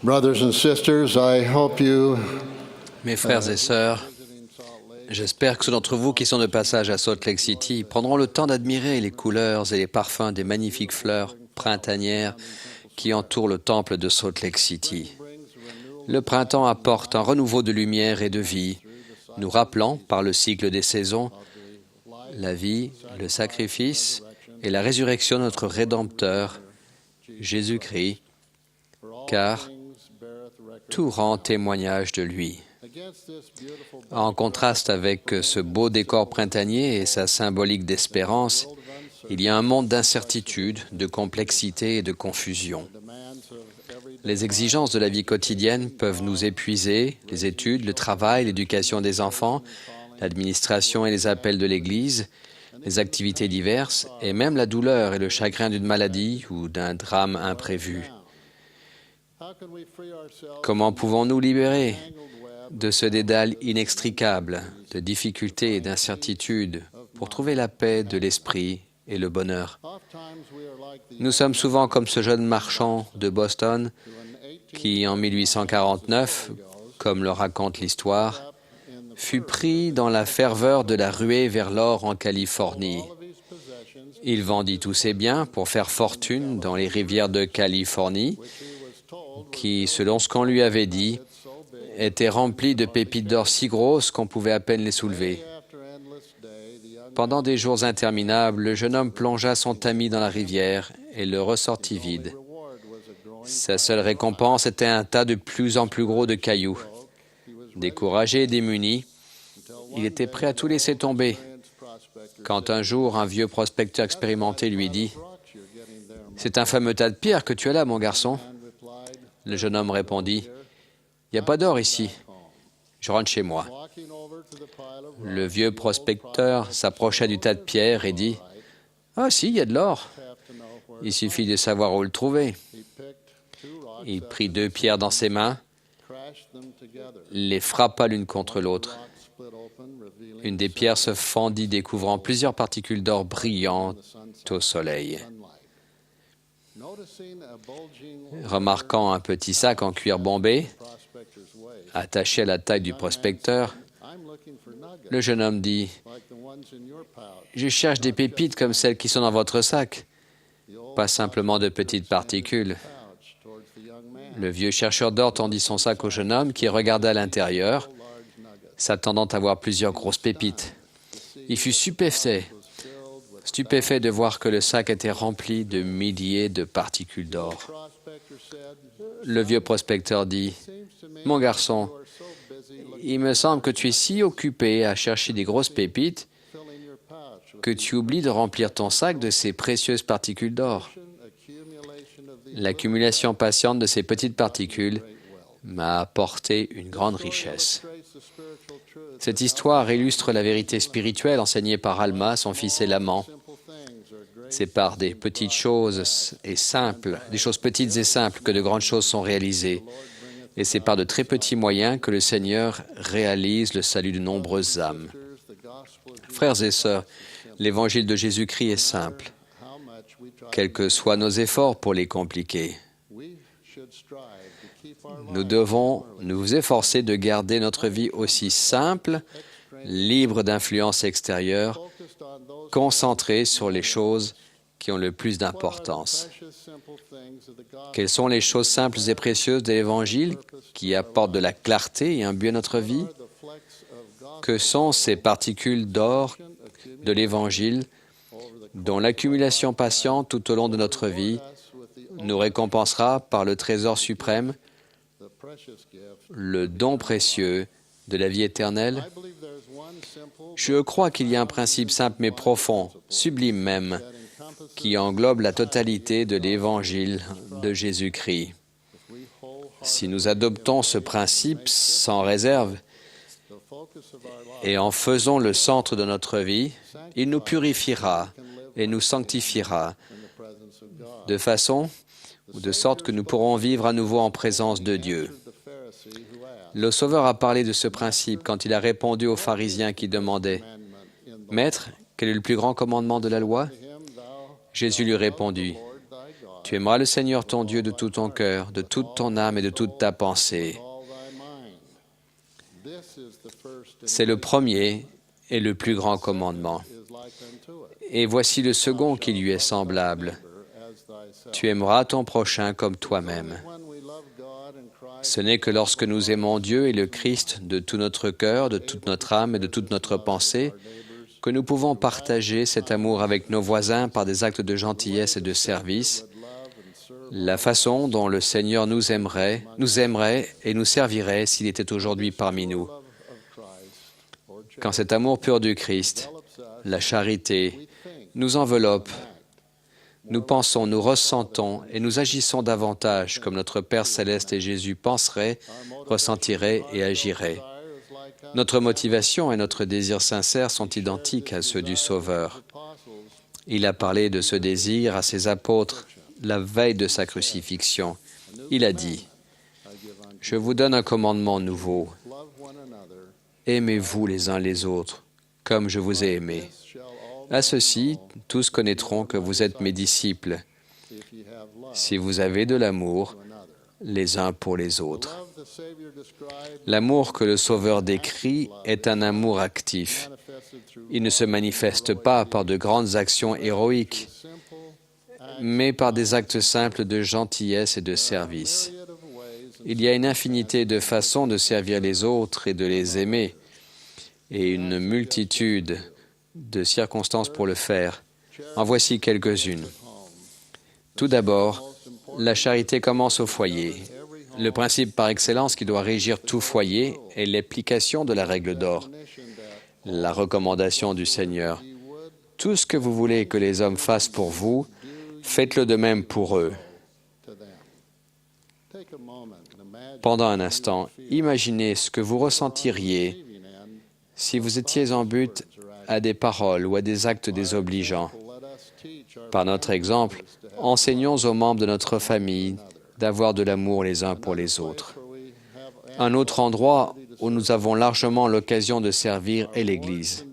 Brothers and sisters, I hope you Mes frères et sœurs, j'espère que ceux d'entre vous qui sont de passage à Salt Lake City prendront le temps d'admirer les couleurs et les parfums des magnifiques fleurs printanières qui entourent le temple de Salt Lake City. Le printemps apporte un renouveau de lumière et de vie, nous rappelant, par le cycle des saisons, la vie, le sacrifice et la résurrection de notre Rédempteur, Jésus-Christ, car tout rend témoignage de lui. En contraste avec ce beau décor printanier et sa symbolique d'espérance, il y a un monde d'incertitude, de complexité et de confusion. Les exigences de la vie quotidienne peuvent nous épuiser, les études, le travail, l'éducation des enfants, l'administration et les appels de l'Église, les activités diverses et même la douleur et le chagrin d'une maladie ou d'un drame imprévu. Comment pouvons-nous libérer de ce dédale inextricable de difficultés et d'incertitudes pour trouver la paix de l'esprit et le bonheur? Nous sommes souvent comme ce jeune marchand de Boston qui, en 1849, comme le raconte l'histoire, fut pris dans la ferveur de la ruée vers l'or en Californie. Il vendit tous ses biens pour faire fortune dans les rivières de Californie, qui, selon ce qu'on lui avait dit, étaient remplies de pépites d'or si grosses qu'on pouvait à peine les soulever. Pendant des jours interminables, le jeune homme plongea son tamis dans la rivière et le ressortit vide. Sa seule récompense était un tas de plus en plus gros de cailloux. Découragé et démuni, il était prêt à tout laisser tomber, quand un jour un vieux prospecteur expérimenté lui dit « C'est un fameux tas de pierres que tu as là, mon garçon. » Le jeune homme répondit « Il n'y a pas d'or ici. Je rentre chez moi. » Le vieux prospecteur s'approcha du tas de pierres et dit « Ah si, il y a de l'or. Il suffit de savoir où le trouver. » Il prit 2 pierres dans ses mains, les frappa l'une contre l'autre. Une des pierres se fendit, découvrant plusieurs particules d'or brillantes au soleil. Remarquant un petit sac en cuir bombé, attaché à la taille du prospecteur, le jeune homme dit « Je cherche des pépites comme celles qui sont dans votre sac, pas simplement de petites particules. » Le vieux chercheur d'or tendit son sac au jeune homme qui regarda à l'intérieur, s'attendant à voir plusieurs grosses pépites. Il fut stupéfait de voir que le sac était rempli de milliers de particules d'or. Le vieux prospecteur dit « Mon garçon, il me semble que tu es si occupé à chercher des grosses pépites que tu oublies de remplir ton sac de ces précieuses particules d'or. L'accumulation patiente de ces petites particules m'a apporté une grande richesse. » Cette histoire illustre la vérité spirituelle enseignée par Alma, son fils et l'amant. C'est par des petites choses et simples, des choses petites et simples que de grandes choses sont réalisées. Et c'est par de très petits moyens que le Seigneur réalise le salut de nombreuses âmes. Frères et sœurs, l'Évangile de Jésus-Christ est simple, quels que soient nos efforts pour les compliquer. Nous devons nous efforcer de garder notre vie aussi simple, libre d'influences extérieures, concentrée sur les choses qui ont le plus d'importance. Quelles sont les choses simples et précieuses de l'Évangile qui apportent de la clarté et un but à notre vie? Que sont ces particules d'or de l'Évangile dont l'accumulation patiente tout au long de notre vie nous récompensera par le trésor suprême, le don précieux de la vie éternelle? Je crois qu'il y a un principe simple mais profond, sublime même, qui englobe la totalité de l'Évangile de Jésus-Christ. Si nous adoptons ce principe sans réserve et en faisons le centre de notre vie, il nous purifiera et nous sanctifiera de façon ou de sorte que nous pourrons vivre à nouveau en présence de Dieu. Le Sauveur a parlé de ce principe quand il a répondu aux pharisiens qui demandaient « Maître, quel est le plus grand commandement de la loi ?» Jésus lui répondit « Tu aimeras le Seigneur ton Dieu de tout ton cœur, de toute ton âme et de toute ta pensée. C'est le premier et le plus grand commandement. Et voici le second qui lui est semblable. Tu aimeras ton prochain comme toi-même. Ce n'est que lorsque nous aimons Dieu et le Christ de tout notre cœur, de toute notre âme et de toute notre pensée, que nous pouvons partager cet amour avec nos voisins par des actes de gentillesse et de service, la façon dont le Seigneur nous aimerait et nous servirait s'il était aujourd'hui parmi nous. Quand cet amour pur du Christ, la charité, nous enveloppe, nous pensons, nous ressentons et nous agissons davantage comme notre Père céleste et Jésus penseraient, ressentiraient et agiraient. Notre motivation et notre désir sincère sont identiques à ceux du Sauveur. Il a parlé de ce désir à ses apôtres la veille de sa crucifixion. Il a dit, « Je vous donne un commandement nouveau. Aimez-vous les uns les autres, comme je vous ai aimés. À ceci, tous connaîtront que vous êtes mes disciples, si vous avez de l'amour les uns pour les autres. » L'amour que le Sauveur décrit est un amour actif. Il ne se manifeste pas par de grandes actions héroïques, mais par des actes simples de gentillesse et de service. Il y a une infinité de façons de servir les autres et de les aimer, et une multitude de circonstances pour le faire. En voici quelques-unes. Tout d'abord, la charité commence au foyer. Le principe par excellence qui doit régir tout foyer est l'application de la règle d'or, la recommandation du Seigneur. Tout ce que vous voulez que les hommes fassent pour vous, faites-le de même pour eux. Pendant un instant, imaginez ce que vous ressentiriez si vous étiez en but à des paroles ou à des actes désobligeants. Par notre exemple, enseignons aux membres de notre famille d'avoir de l'amour les uns pour les autres. Un autre endroit où nous avons largement l'occasion de servir est l'Église.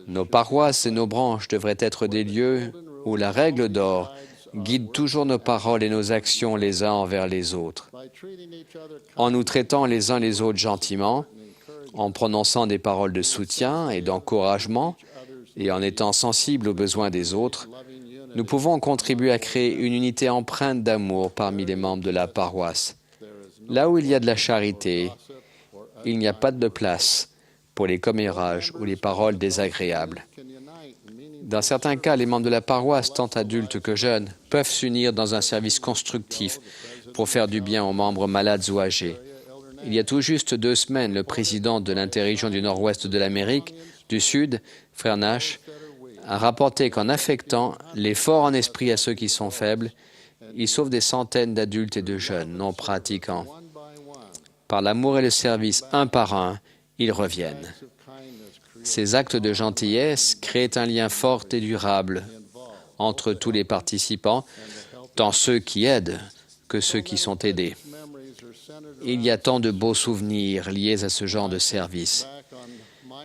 Nos paroisses et nos branches devraient être des lieux où la règle d'or guide toujours nos paroles et nos actions les uns envers les autres. En nous traitant les uns les autres gentiment, en prononçant des paroles de soutien et d'encouragement et en étant sensibles aux besoins des autres, nous pouvons contribuer à créer une unité empreinte d'amour parmi les membres de la paroisse. Là où il y a de la charité, il n'y a pas de place pour les commérages ou les paroles désagréables. Dans certains cas, les membres de la paroisse, tant adultes que jeunes, peuvent s'unir dans un service constructif pour faire du bien aux membres malades ou âgés. Il y a tout juste 2 semaines, le président de l'interrégion du Nord-Ouest de l'Amérique du Sud, Frère Nash, a rapporté qu'en affectant les forts en esprit à ceux qui sont faibles, il sauve des centaines d'adultes et de jeunes non pratiquants. Par l'amour et le service, un par un, ils reviennent. Ces actes de gentillesse créent un lien fort et durable entre tous les participants, tant ceux qui aident que ceux qui sont aidés. Il y a tant de beaux souvenirs liés à ce genre de service.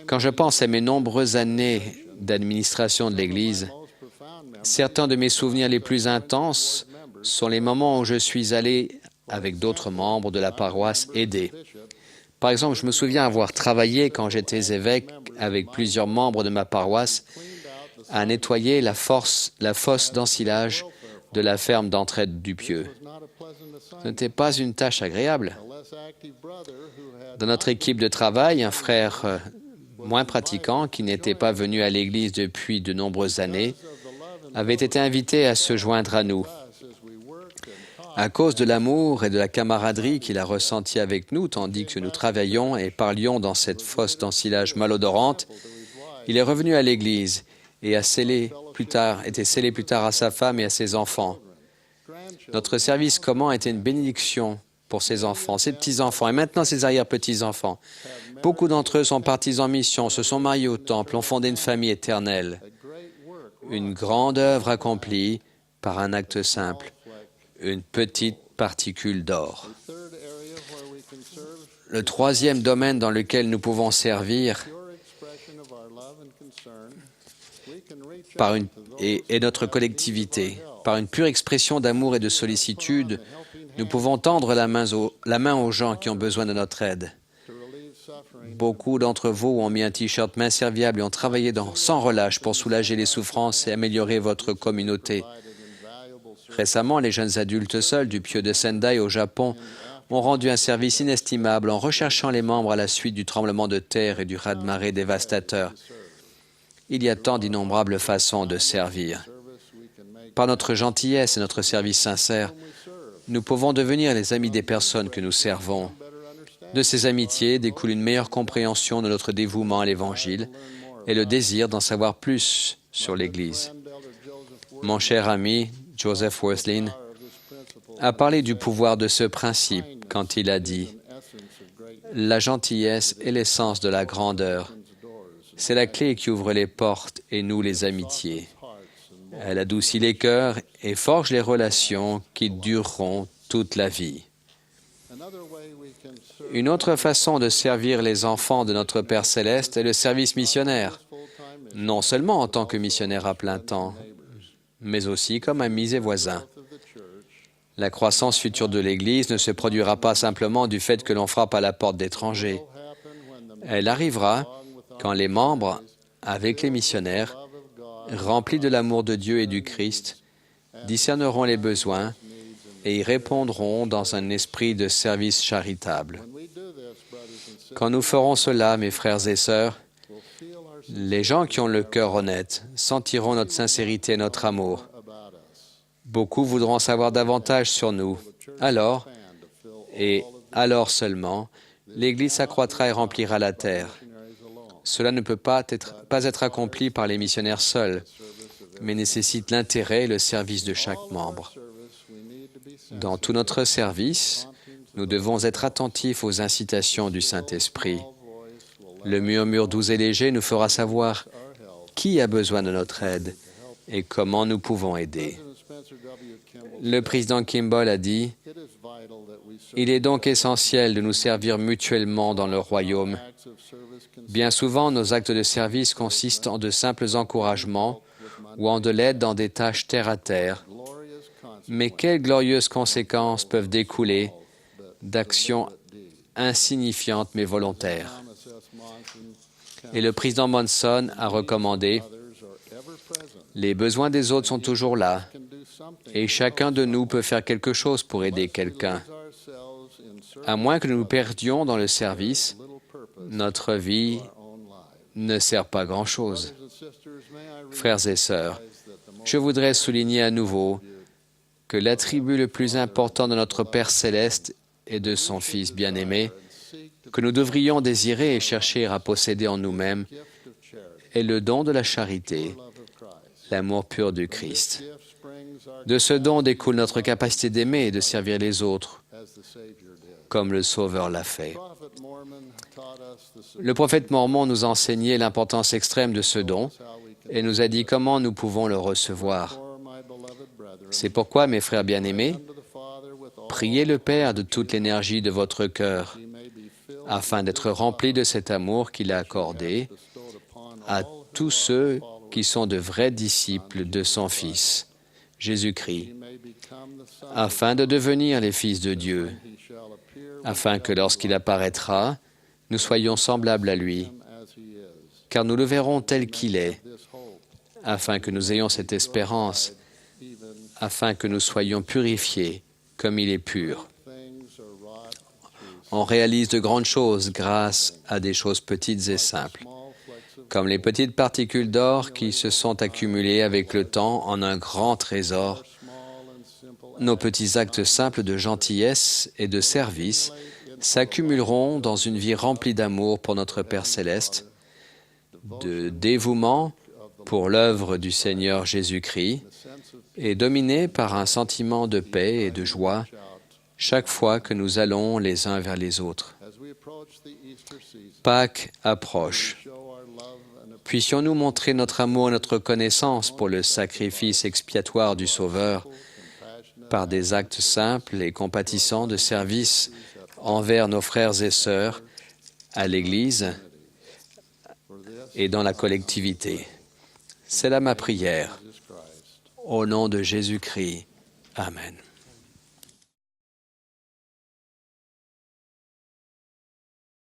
Quand je pense à mes nombreuses années d'administration de l'Église, certains de mes souvenirs les plus intenses sont les moments où je suis allé, avec d'autres membres de la paroisse, aider. Par exemple, je me souviens avoir travaillé quand j'étais évêque avec plusieurs membres de ma paroisse à nettoyer la fosse d'ensilage de la ferme d'entraide du Pieux. Ce n'était pas une tâche agréable. Dans notre équipe de travail, un frère moins pratiquant, qui n'était pas venu à l'Église depuis de nombreuses années, avait été invité à se joindre à nous. À cause de l'amour et de la camaraderie qu'il a ressenti avec nous, tandis que nous travaillions et parlions dans cette fosse d'ensilage malodorante, il est revenu à l'Église et été scellé plus tard à sa femme et à ses enfants. Notre service commun était une bénédiction pour ses enfants, ses petits-enfants et maintenant ses arrière-petits-enfants. Beaucoup d'entre eux sont partis en mission, se sont mariés au temple, ont fondé une famille éternelle. Une grande œuvre accomplie par un acte simple, une petite particule d'or. Le troisième domaine dans lequel nous pouvons servir est notre collectivité. par une pure expression d'amour et de sollicitude, nous pouvons tendre la main aux gens qui ont besoin de notre aide. Beaucoup d'entre vous ont mis un t-shirt main serviable et ont travaillé sans relâche pour soulager les souffrances et améliorer votre communauté. Récemment, les jeunes adultes seuls du Pyô de Sendai au Japon ont rendu un service inestimable en recherchant les membres à la suite du tremblement de terre et du raz-de-marée dévastateur. Il y a tant d'innombrables façons de servir. Par notre gentillesse et notre service sincère, nous pouvons devenir les amis des personnes que nous servons. De ces amitiés découle une meilleure compréhension de notre dévouement à l'Évangile et le désir d'en savoir plus sur l'Église. Mon cher ami, Joseph Wirthlin, a parlé du pouvoir de ce principe quand il a dit « La gentillesse est l'essence de la grandeur. C'est la clé qui ouvre les portes et noue les amitiés. Elle adoucit les cœurs et forge les relations qui dureront toute la vie. » Une autre façon de servir les enfants de notre Père céleste est le service missionnaire, non seulement en tant que missionnaire à plein temps, mais aussi comme amis et voisins. La croissance future de l'Église ne se produira pas simplement du fait que l'on frappe à la porte d'étrangers. Elle arrivera quand les membres, avec les missionnaires, remplis de l'amour de Dieu et du Christ, discerneront les besoins et y répondront dans un esprit de service charitable. Quand nous ferons cela, mes frères et sœurs, les gens qui ont le cœur honnête sentiront notre sincérité et notre amour. Beaucoup voudront savoir davantage sur nous. Alors, et alors seulement, l'Église s'accroîtra et remplira la terre. Cela ne peut pas être accompli par les missionnaires seuls, mais nécessite l'intérêt et le service de chaque membre. Dans tout notre service, nous devons être attentifs aux incitations du Saint-Esprit. Le murmure doux et léger nous fera savoir qui a besoin de notre aide et comment nous pouvons aider. Le président Kimball a dit « Il est donc essentiel de nous servir mutuellement dans le royaume. Bien souvent, nos actes de service consistent en de simples encouragements ou en de l'aide dans des tâches terre-à-terre. Mais quelles glorieuses conséquences peuvent découler d'actions insignifiantes mais volontaires. » Et le président Monson a recommandé « Les besoins des autres sont toujours là, et chacun de nous peut faire quelque chose pour aider quelqu'un. À moins que nous nous perdions dans le service, notre vie ne sert pas grand-chose. » Frères et sœurs, je voudrais souligner à nouveau que l'attribut le plus important de notre Père céleste et de son Fils bien-aimé, que nous devrions désirer et chercher à posséder en nous-mêmes, est le don de la charité, l'amour pur du Christ. De ce don découle notre capacité d'aimer et de servir les autres, comme le Sauveur l'a fait. Le prophète Mormon nous a enseigné l'importance extrême de ce don et nous a dit comment nous pouvons le recevoir. C'est pourquoi, mes frères bien-aimés, priez le Père de toute l'énergie de votre cœur, afin d'être remplis de cet amour qu'il a accordé à tous ceux qui sont de vrais disciples de son Fils, Jésus-Christ, afin de devenir les fils de Dieu, afin que lorsqu'il apparaîtra, nous soyons semblables à lui, car nous le verrons tel qu'il est, afin que nous ayons cette espérance, afin que nous soyons purifiés comme il est pur. On réalise de grandes choses grâce à des choses petites et simples, comme les petites particules d'or qui se sont accumulées avec le temps en un grand trésor. Nos petits actes simples de gentillesse et de service s'accumuleront dans une vie remplie d'amour pour notre Père céleste, de dévouement pour l'œuvre du Seigneur Jésus-Christ et dominée par un sentiment de paix et de joie chaque fois que nous allons les uns vers les autres. Pâques approche. Puissions-nous montrer notre amour et notre connaissance pour le sacrifice expiatoire du Sauveur par des actes simples et compatissants de service envers nos frères et sœurs à l'Église et dans la collectivité. C'est là ma prière. Au nom de Jésus-Christ. Amen.